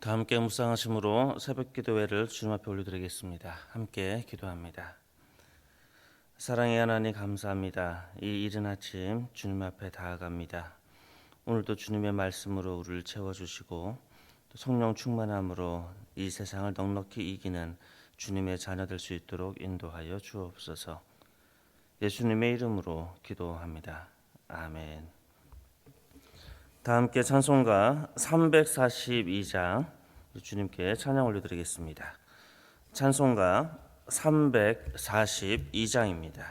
다 함께 묵상하심으로 새벽기도회를 주님 앞에 올려드리겠습니다. 함께 기도합니다. 사랑의 하나님 감사합니다. 이 이른 아침 주님 앞에 닿아갑니다. 오늘도 주님의 말씀으로 우리를 채워주시고 또 성령 충만함으로 이 세상을 넉넉히 이기는 주님의 자녀 될 수 있도록 인도하여 주옵소서. 예수님의 이름으로 기도합니다. 아멘. 다 함께 찬송가 342장 주님께 찬양 올려드리겠습니다. 찬송가 342장입니다.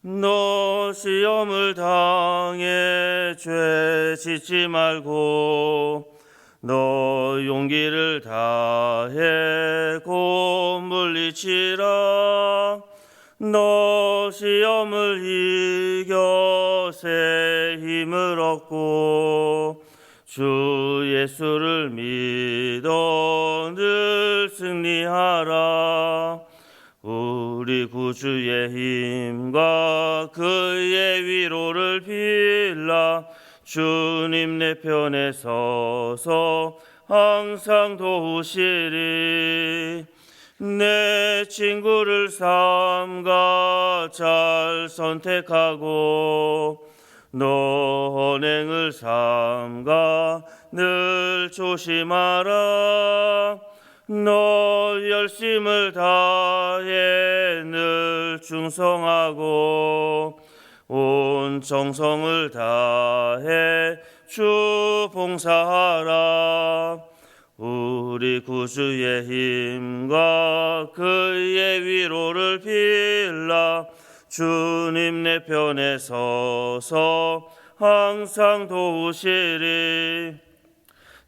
너 시험을 당해 죄 짓지 말고 너 용기를 다해 곧 물리치라. 너 시험을 이겨 새 힘을 얻고 주 예수를 믿어 늘 승리하라. 우리 구주의 힘과 그의 위로를 빌라. 주님 내 편에 서서 항상 도우시리. 내 친구를 삼가 잘 선택하고 너 언행을 삼가 늘 조심하라. 너 열심을 다해 늘 충성하고 온 정성을 다해 주 봉사하라. 우리 구주의 힘과 그의 위로를 빌라. 주님 내 편에 서서 항상 도우시리.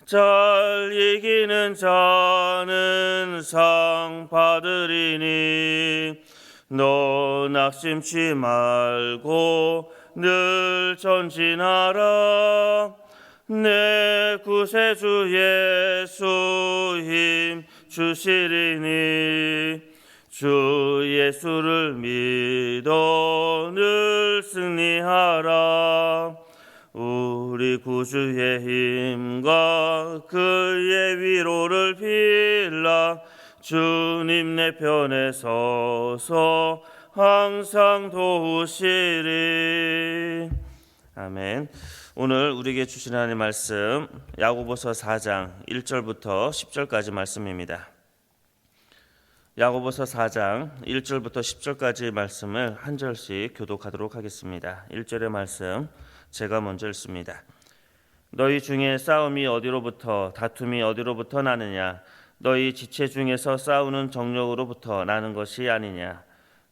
잘 이기는 자는 상 받으리니 너 낙심치 말고 늘 전진하라. 내 구세주 예수 힘 주시리니 주 예수를 믿어 늘 승리하라. 우리 구주의 힘과 그의 위로를 빌라. 주님 내 편에 서서 항상 도우시리. 아멘. 오늘 우리에게 주신 하나님의 말씀 야고보서 4장 1절부터 10절까지 말씀입니다. 야고보서 4장 1절부터 10절까지 말씀을 한 절씩 교독하도록 하겠습니다. 1절의 말씀 제가 먼저 읽습니다. 너희 중에 싸움이 어디로부터 다툼이 어디로부터 나느냐? 너희 지체 중에서 싸우는 정욕으로부터 나는 것이 아니냐?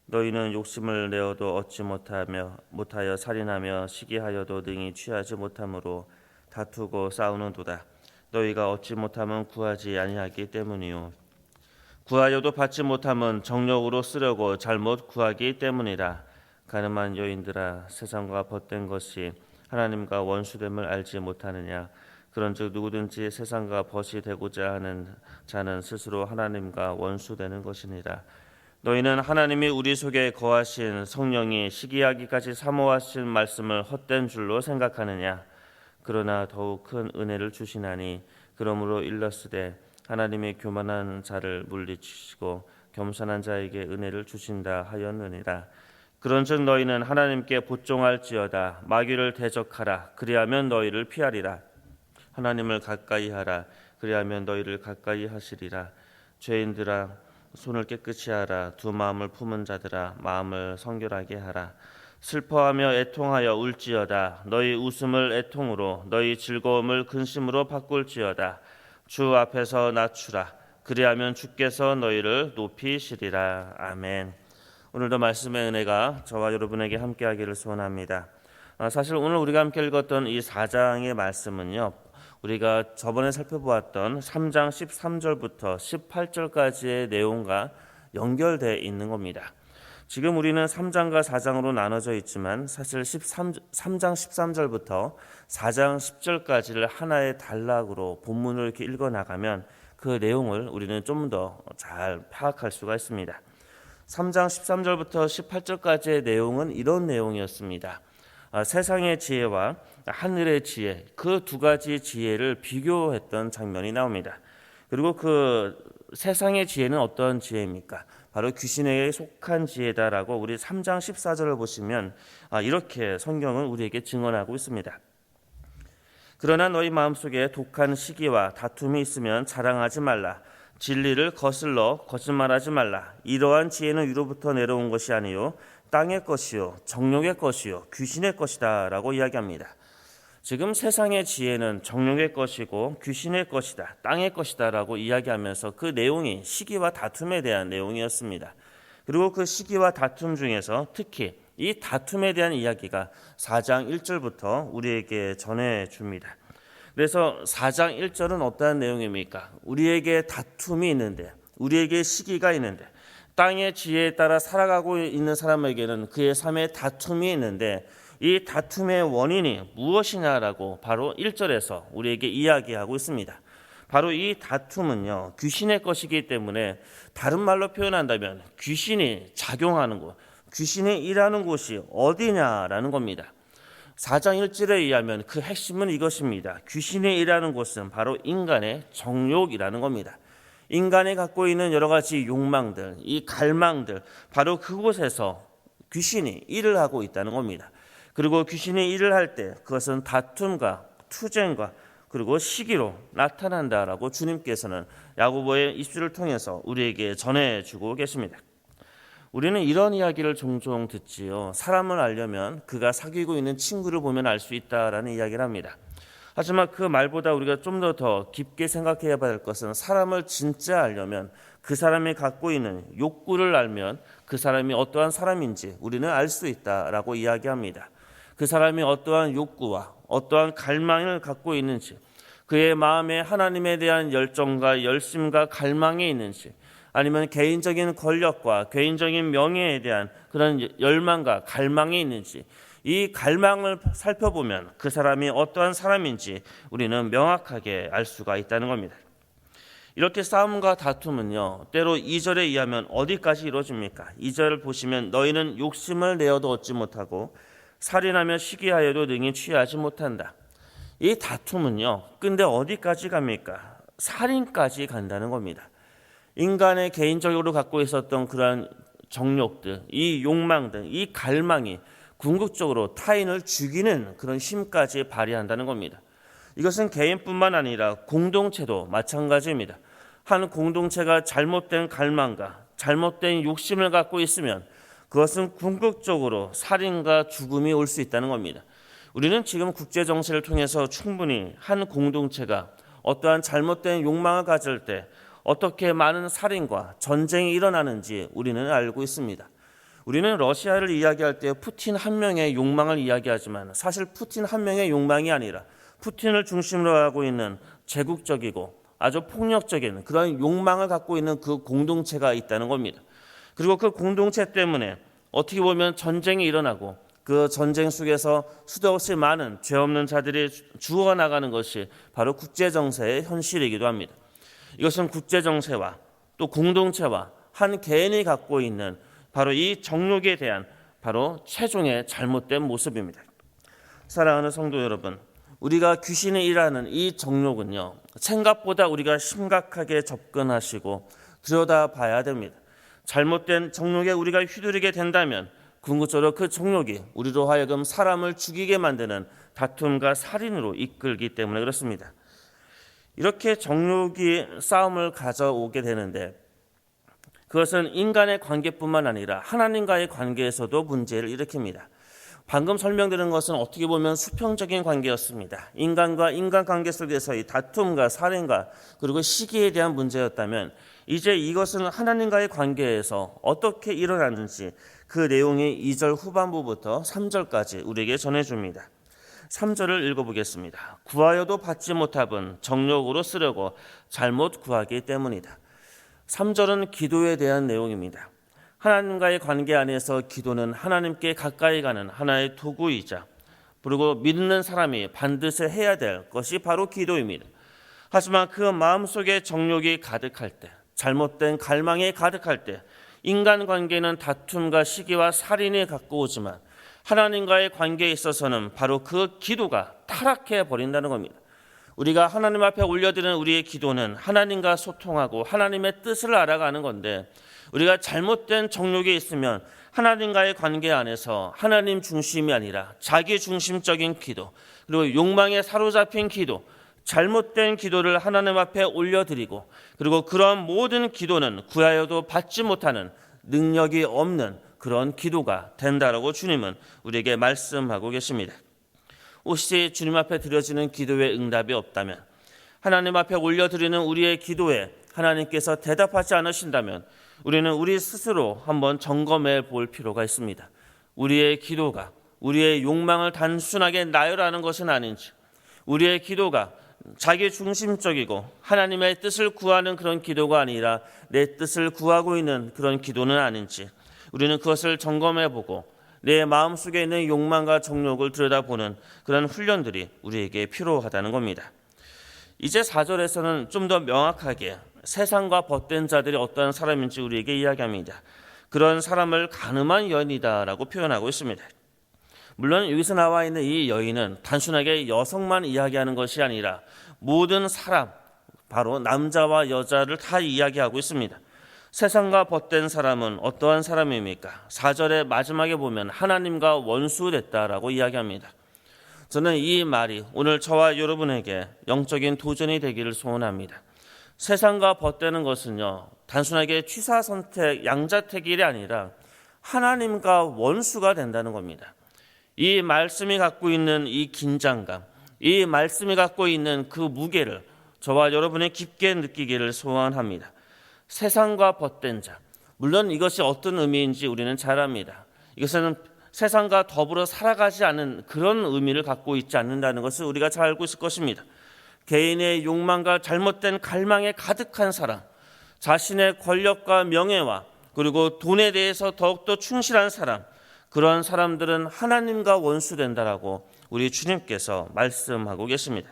너희는 욕심을 내어도 얻지 못하여 살인하며 시기하여도 능히 취하지 못함으로 다투고 싸우는도다. 너희가 얻지 못하면 구하지 아니하기 때문이요 구하여도 받지 못함은 정욕으로 쓰려고 잘못 구하기 때문이라. 가늠한 여인들아, 세상과 벗된 것이 하나님과 원수됨을 알지 못하느냐? 그런즉 누구든지 세상과 벗이 되고자 하는 자는 스스로 하나님과 원수되는 것이니라. 너희는 하나님이 우리 속에 거하신 성령이 시기하기까지 사모하신 말씀을 헛된 줄로 생각하느냐? 그러나 더욱 큰 은혜를 주시나니 그러므로 일렀으되 하나님이 교만한 자를 물리치시고 겸손한 자에게 은혜를 주신다 하였느니라. 그런즉 너희는 하나님께 복종할지어다. 마귀를 대적하라. 그리하면 너희를 피하리라. 하나님을 가까이 하라. 그리하면 너희를 가까이 하시리라. 죄인들아, 손을 깨끗이 하라. 두 마음을 품은 자들아, 마음을 성결하게 하라. 슬퍼하며 애통하여 울지어다. 너희 웃음을 애통으로 너희 즐거움을 근심으로 바꿀지어다. 주 앞에서 낮추라. 그리하면 주께서 너희를 높이시리라. 아멘. 오늘도 말씀의 은혜가 저와 여러분에게 함께하기를 소원합니다. 사실 오늘 우리가 함께 읽었던 이 4장의 말씀은요, 우리가 저번에 살펴보았던 3장 13절부터 18절까지의 내용과 연결되어 있는 겁니다. 지금 우리는 3장과 4장으로 나눠져 있지만 사실 3장 13절부터 4장 10절까지를 하나의 단락으로 본문을 이렇게 읽어나가면 그 내용을 우리는 좀 더 잘 파악할 수가 있습니다. 3장 13절부터 18절까지의 내용은 이런 내용이었습니다. 세상의 지혜와 하늘의 지혜, 그 두 가지 지혜를 비교했던 장면이 나옵니다. 그리고 그 세상의 지혜는 어떤 지혜입니까? 바로 귀신에게 속한 지혜다라고 우리 3장 14절을 보시면 이렇게 성경은 우리에게 증언하고 있습니다. 그러나 너희 마음속에 독한 시기와 다툼이 있으면 자랑하지 말라. 진리를 거슬러 거짓말하지 말라. 이러한 지혜는 위로부터 내려온 것이 아니요 땅의 것이요 정욕의 것이요 귀신의 것이다 라고 이야기합니다. 지금 세상의 지혜는 정욕의 것이고 귀신의 것이다, 땅의 것이다 라고 이야기하면서 그 내용이 시기와 다툼에 대한 내용이었습니다. 그리고 그 시기와 다툼 중에서 특히 이 다툼에 대한 이야기가 4장 1절부터 우리에게 전해줍니다. 그래서 4장 1절은 어떠한 내용입니까? 우리에게 다툼이 있는데, 우리에게 시기가 있는데, 땅의 지혜에 따라 살아가고 있는 사람에게는 그의 삶에 다툼이 있는데 이 다툼의 원인이 무엇이냐라고 바로 1절에서 우리에게 이야기하고 있습니다. 바로 이 다툼은요, 귀신의 것이기 때문에 다른 말로 표현한다면 귀신이 작용하는 곳, 귀신이 일하는 곳이 어디냐라는 겁니다. 4장 1절에 의하면 그 핵심은 이것입니다. 귀신이 일하는 곳은 바로 인간의 정욕이라는 겁니다. 인간이 갖고 있는 여러 가지 욕망들, 이 갈망들, 바로 그곳에서 귀신이 일을 하고 있다는 겁니다. 그리고 귀신이 일을 할 때 그것은 다툼과 투쟁과 그리고 시기로 나타난다라고 주님께서는 야고보의 입술을 통해서 우리에게 전해주고 계십니다. 우리는 이런 이야기를 종종 듣지요. 사람을 알려면 그가 사귀고 있는 친구를 보면 알 수 있다라는 이야기를 합니다. 하지만 그 말보다 우리가 좀 더 깊게 생각해야 할 것은 사람을 진짜 알려면 그 사람이 갖고 있는 욕구를 알면 그 사람이 어떠한 사람인지 우리는 알 수 있다라고 이야기합니다. 그 사람이 어떠한 욕구와 어떠한 갈망을 갖고 있는지, 그의 마음에 하나님에 대한 열정과 열심과 갈망이 있는지, 아니면 개인적인 권력과 개인적인 명예에 대한 그런 열망과 갈망이 있는지, 이 갈망을 살펴보면 그 사람이 어떠한 사람인지 우리는 명확하게 알 수가 있다는 겁니다. 이렇게 싸움과 다툼은요, 때로 2절에 의하면 어디까지 이루어집니까? 2절을 보시면 너희는 욕심을 내어도 얻지 못하고 살인하며 시기하여도 능히 취하지 못한다. 이 다툼은요, 근데 어디까지 갑니까? 살인까지 간다는 겁니다. 인간의 개인적으로 갖고 있었던 그러한 정욕들, 이 욕망들, 이 갈망이 궁극적으로 타인을 죽이는 그런 힘까지 발휘한다는 겁니다. 이것은 개인뿐만 아니라 공동체도 마찬가지입니다. 한 공동체가 잘못된 갈망과 잘못된 욕심을 갖고 있으면 그것은 궁극적으로 살인과 죽음이 올 수 있다는 겁니다. 우리는 지금 국제정세를 통해서 충분히 한 공동체가 어떠한 잘못된 욕망을 가질 때 어떻게 많은 살인과 전쟁이 일어나는지 우리는 알고 있습니다. 우리는 러시아를 이야기할 때 푸틴 한 명의 욕망을 이야기하지만 사실 푸틴 한 명의 욕망이 아니라 푸틴을 중심으로 하고 있는 제국적이고 아주 폭력적인 그런 욕망을 갖고 있는 그 공동체가 있다는 겁니다. 그리고 그 공동체 때문에 어떻게 보면 전쟁이 일어나고 그 전쟁 속에서 수도 없이 많은 죄 없는 자들이 죽어나가는 것이 바로 국제정세의 현실이기도 합니다. 이것은 국제정세와 또 공동체와 한 개인이 갖고 있는 바로 이 정욕에 대한 바로 최종의 잘못된 모습입니다. 사랑하는 성도 여러분, 우리가 귀신이 일하는 이 정욕은요, 생각보다 우리가 심각하게 접근하시고 들여다봐야 됩니다. 잘못된 정욕에 우리가 휘두르게 된다면 궁극적으로 그 정욕이 우리로 하여금 사람을 죽이게 만드는 다툼과 살인으로 이끌기 때문에 그렇습니다. 이렇게 정욕이 싸움을 가져오게 되는데 그것은 인간의 관계뿐만 아니라 하나님과의 관계에서도 문제를 일으킵니다. 방금 설명드린 것은 어떻게 보면 수평적인 관계였습니다. 인간과 인간관계 속에서의 다툼과 살인과 그리고 시기에 대한 문제였다면 이제 이것은 하나님과의 관계에서 어떻게 일어나는지 그 내용이 2절 후반부부터 3절까지 우리에게 전해줍니다. 3절을 읽어보겠습니다. 구하여도 받지 못함은 정욕으로 쓰려고 잘못 구하기 때문이다. 3절은 기도에 대한 내용입니다. 하나님과의 관계 안에서 기도는 하나님께 가까이 가는 하나의 도구이자 그리고 믿는 사람이 반드시 해야 될 것이 바로 기도입니다. 하지만 그 마음속에 정욕이 가득할 때, 잘못된 갈망이 가득할 때 인간관계는 다툼과 시기와 살인이 갖고 오지만 하나님과의 관계에 있어서는 바로 그 기도가 타락해 버린다는 겁니다. 우리가 하나님 앞에 올려드리는 우리의 기도는 하나님과 소통하고 하나님의 뜻을 알아가는 건데, 우리가 잘못된 정욕에 있으면 하나님과의 관계 안에서 하나님 중심이 아니라 자기 중심적인 기도, 그리고 욕망에 사로잡힌 기도, 잘못된 기도를 하나님 앞에 올려드리고, 그리고 그러한 모든 기도는 구하여도 받지 못하는 능력이 없는 그런 기도가 된다라고 주님은 우리에게 말씀하고 계십니다. 혹시 주님 앞에 드려지는 기도의 응답이 없다면, 하나님 앞에 올려드리는 우리의 기도에 하나님께서 대답하지 않으신다면 우리는 우리 스스로 한번 점검해 볼 필요가 있습니다. 우리의 기도가 우리의 욕망을 단순하게 나열하는 것은 아닌지, 우리의 기도가 자기 중심적이고 하나님의 뜻을 구하는 그런 기도가 아니라 내 뜻을 구하고 있는 그런 기도는 아닌지, 우리는 그것을 점검해 보고 내 마음속에 있는 욕망과 정욕을 들여다보는 그런 훈련들이 우리에게 필요하다는 겁니다. 이제 4절에서는 좀 더 명확하게 세상과 벗된 자들이 어떠한 사람인지 우리에게 이야기합니다. 그런 사람을 간음한 여인이다라고 표현하고 있습니다. 물론 여기서 나와 있는 이 여인은 단순하게 여성만 이야기하는 것이 아니라 모든 사람, 바로 남자와 여자를 다 이야기하고 있습니다. 세상과 벗된 사람은 어떠한 사람입니까? 4절의 마지막에 보면 하나님과 원수됐다라고 이야기합니다. 저는 이 말이 오늘 저와 여러분에게 영적인 도전이 되기를 소원합니다. 세상과 벗되는 것은요, 단순하게 취사선택, 양자택일이 아니라 하나님과 원수가 된다는 겁니다. 이 말씀이 갖고 있는 이 긴장감, 이 말씀이 갖고 있는 그 무게를 저와 여러분이 깊게 느끼기를 소원합니다. 세상과 벗된 자, 물론 이것이 어떤 의미인지 우리는 잘 압니다. 이것은 세상과 더불어 살아가지 않은 그런 의미를 갖고 있지 않는다는 것을 우리가 잘 알고 있을 것입니다. 개인의 욕망과 잘못된 갈망에 가득한 사람, 자신의 권력과 명예와 그리고 돈에 대해서 더욱더 충실한 사람, 그런 사람들은 하나님과 원수된다라고 우리 주님께서 말씀하고 계십니다.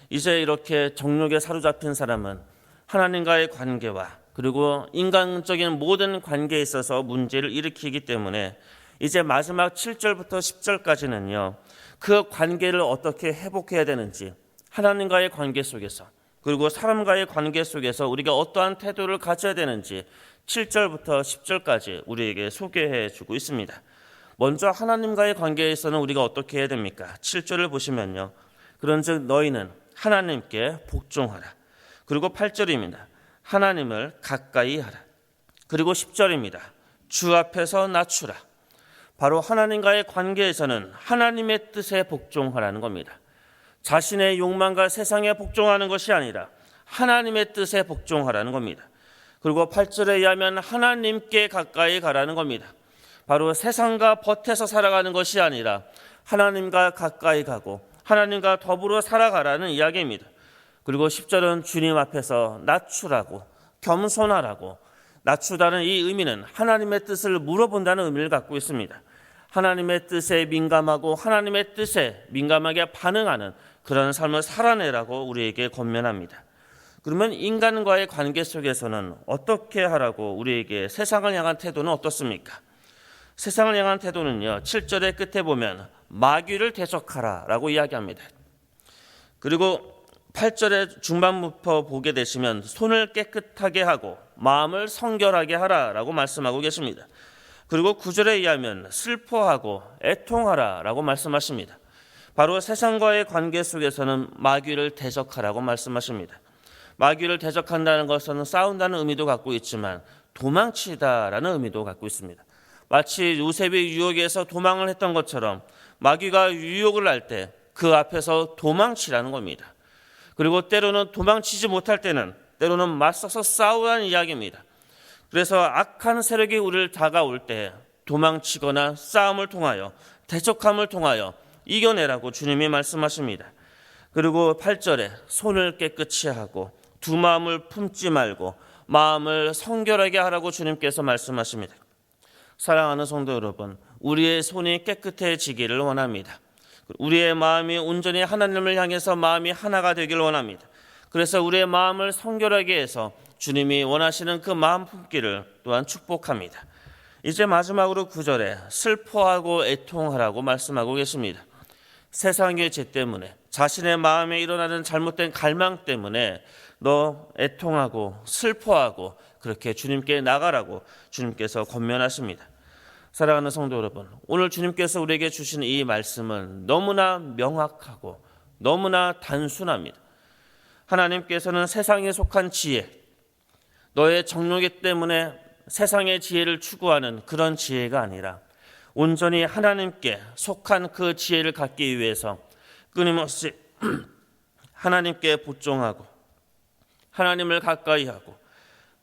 이제 이렇게 정욕에 사로잡힌 사람은 하나님과의 관계와 그리고 인간적인 모든 관계에 있어서 문제를 일으키기 때문에 이제 마지막 7절부터 10절까지는요, 그 관계를 어떻게 회복해야 되는지, 하나님과의 관계 속에서 그리고 사람과의 관계 속에서 우리가 어떠한 태도를 가져야 되는지 7절부터 10절까지 우리에게 소개해 주고 있습니다. 먼저 하나님과의 관계에서는 우리가 어떻게 해야 됩니까? 7절을 보시면요, 그런즉 너희는 하나님께 복종하라. 그리고 8절입니다. 하나님을 가까이 하라. 그리고 10절입니다. 주 앞에서 낮추라. 바로 하나님과의 관계에서는 하나님의 뜻에 복종하라는 겁니다. 자신의 욕망과 세상에 복종하는 것이 아니라 하나님의 뜻에 복종하라는 겁니다. 그리고 8절에 의하면 하나님께 가까이 가라는 겁니다. 바로 세상과 벗에서 살아가는 것이 아니라 하나님과 가까이 가고 하나님과 더불어 살아가라는 이야기입니다. 그리고 10절은 주님 앞에서 낮추라고, 겸손하라고, 낮추다는 이 의미는 하나님의 뜻을 물어본다는 의미를 갖고 있습니다. 하나님의 뜻에 민감하고 하나님의 뜻에 민감하게 반응하는 그런 삶을 살아내라고 우리에게 권면합니다. 그러면 인간과의 관계 속에서는 어떻게 하라고 우리에게 세상을 향한 태도는 어떻습니까? 세상을 향한 태도는요, 7절의 끝에 보면 마귀를 대적하라라고 이야기합니다. 그리고 8절의 중반부터 보게 되시면 손을 깨끗하게 하고 마음을 성결하게 하라라고 말씀하고 계십니다. 그리고 9절에 의하면 슬퍼하고 애통하라라고 말씀하십니다. 바로 세상과의 관계 속에서는 마귀를 대적하라고 말씀하십니다. 마귀를 대적한다는 것은 싸운다는 의미도 갖고 있지만 도망치다라는 의미도 갖고 있습니다. 마치 요셉이 유혹에서 도망을 했던 것처럼 마귀가 유혹을 할 때 그 앞에서 도망치라는 겁니다. 그리고 때로는 도망치지 못할 때는 때로는 맞서서 싸우라는 이야기입니다. 그래서 악한 세력이 우리를 다가올 때 도망치거나 싸움을 통하여 대적함을 통하여 이겨내라고 주님이 말씀하십니다. 그리고 8절에 손을 깨끗이 하고 두 마음을 품지 말고 마음을 성결하게 하라고 주님께서 말씀하십니다. 사랑하는 성도 여러분, 우리의 손이 깨끗해지기를 원합니다. 우리의 마음이 온전히 하나님을 향해서 마음이 하나가 되기를 원합니다. 그래서 우리의 마음을 성결하게 해서 주님이 원하시는 그 마음 품기를 또한 축복합니다. 이제 마지막으로 9절에 슬퍼하고 애통하라고 말씀하고 계십니다. 세상의 죄 때문에, 자신의 마음에 일어나는 잘못된 갈망 때문에 너 애통하고 슬퍼하고 그렇게 주님께 나가라고 주님께서 권면하십니다. 사랑하는 성도 여러분, 오늘 주님께서 우리에게 주신 이 말씀은 너무나 명확하고 너무나 단순합니다. 하나님께서는 세상에 속한 지혜, 너의 정욕이 때문에 세상의 지혜를 추구하는 그런 지혜가 아니라 온전히 하나님께 속한 그 지혜를 갖기 위해서 끊임없이 하나님께 복종하고 하나님을 가까이 하고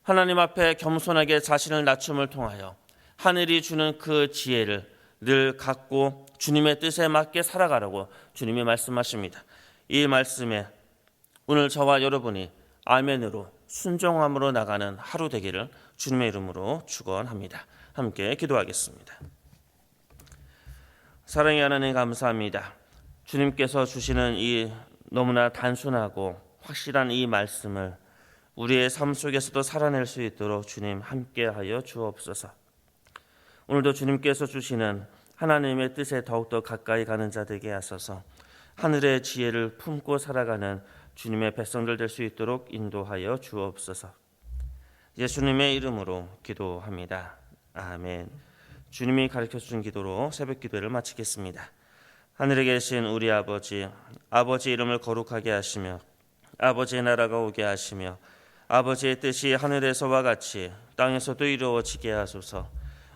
하나님 앞에 겸손하게 자신을 낮춤을 통하여 하늘이 주는 그 지혜를 늘 갖고 주님의 뜻에 맞게 살아가라고 주님이 말씀하십니다. 이 말씀에 오늘 저와 여러분이 아멘으로 순종함으로 나가는 하루 되기를 주님의 이름으로 축원합니다. 함께 기도하겠습니다. 사랑의 하나님 감사합니다. 주님께서 주시는 이 너무나 단순하고 확실한 이 말씀을 우리의 삶 속에서도 살아낼 수 있도록 주님 함께하여 주옵소서. 오늘도 주님께서 주시는 하나님의 뜻에 더욱더 가까이 가는 자 되게 하소서. 하늘의 지혜를 품고 살아가는 주님의 백성들 될 수 있도록 인도하여 주옵소서. 예수님의 이름으로 기도합니다. 아멘. 주님이 가르쳐 주신 기도로 새벽 기도를 마치겠습니다. 하늘에 계신 우리 아버지, 아버지 이름을 거룩하게 하시며 아버지의 나라가 오게 하시며 아버지의 뜻이 하늘에서와 같이 땅에서도 이루어지게 하소서.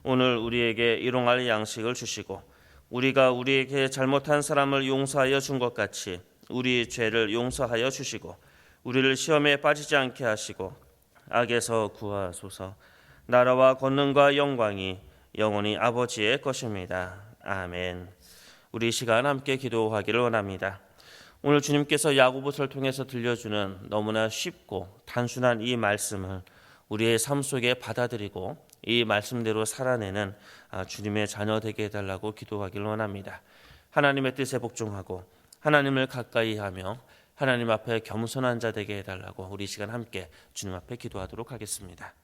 오늘 우리에게 일용할 양식을 주시고 우리가 우리에게 잘못한 사람을 용서하여 준 것 같이 우리 죄를 용서하여 주시고 우리를 시험에 빠지지 않게 하시고 악에서 구하소서. 나라와 권능과 영광이 영원히 아버지의 것입니다. 아멘. 우리 시간 함께 기도하기를 원합니다. 오늘 주님께서 야고보서를 통해서 들려주는 너무나 쉽고 단순한 이 말씀을 우리의 삶 속에 받아들이고 이 말씀대로 살아내는 주님의 자녀 되게 해달라고 기도하기를 원합니다. 하나님의 뜻에 복종하고 하나님을 가까이 하며 하나님 앞에 겸손한 자 되게 해달라고 우리 시간 함께 주님 앞에 기도하도록 하겠습니다.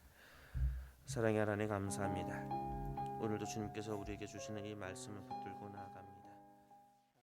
사랑의 하나님 감사합니다. 오늘도 주님께서 우리에게 주시는 이 말씀을 붙들고